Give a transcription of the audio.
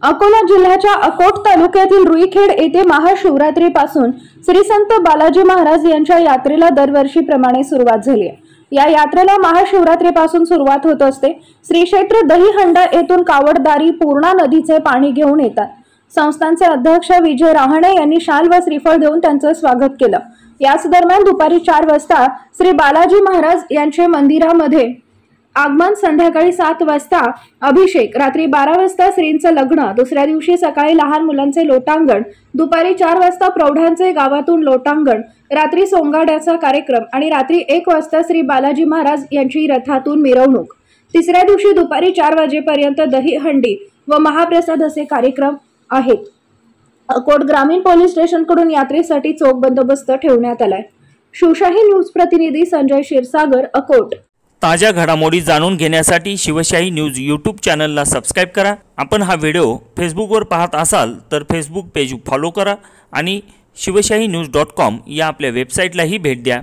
अकोला जिल्ह्याच्या अकोट तालुक्यातील रुईखेड येथे महाशिवरात्रीपासून श्री संत बालाजी महाराज यांच्या यात्रेला दरवर्षीप्रमाणे सुरुवात झाली आहे। या यात्रेला महाशिवरात्रीपासून सुरुवात होत असते। श्री क्षेत्र दहीहंडा येथून कावडदारी पूर्णा नदीचे पाणी घेऊन येतात। संस्थानचे अध्यक्ष विजय राहणे यांनी शाल व श्रीफळ देऊन त्यांचे स्वागत केलं। याच दरम्यान दुपारी 4 वाजता श्री बालाजी महाराज यांचे मंदिरामध्ये आगमन, संध्याकाळी 7 वाजता अभिषेक, रात्री 12 वाजता श्रींचं लग्न, दुसऱ्या दिवशी सकाळी लहान मुलांचे लोटांगण, दुपारी 4 वाजता प्रौढांचे गावातून लोटांगण, रात्री सोंगाड्याचा कार्यक्रम आणि रात्री 1 वाजता श्री बालाजी महाराज यांची रथातून मिरवणूक। तिसऱ्या दिवशी दुपारी 4 वाजेपर्यंत दहीहंडी व महाप्रसाद असे कार्यक्रम आहेत। अकोट ग्रामीण पोलीस स्टेशनकडून यात्रेसाठी चोख बंदोबस्त ठेवण्यात आलाय। शिवशाही न्यूज प्रतिनिधी संजय क्षीरसागर, अकोट। ताज्या घडामोडी जाणून घेण्यासाठी शिवशाही न्यूज यूट्यूब चॅनलला सबस्क्राइब करा। आपण हा व्हिडिओ फेसबुकवर पाहत असाल तर फेसबुक पेज फॉलो करा आणि शिवशाही news.com या आपल्या वेबसाईटलाही भेट द्या।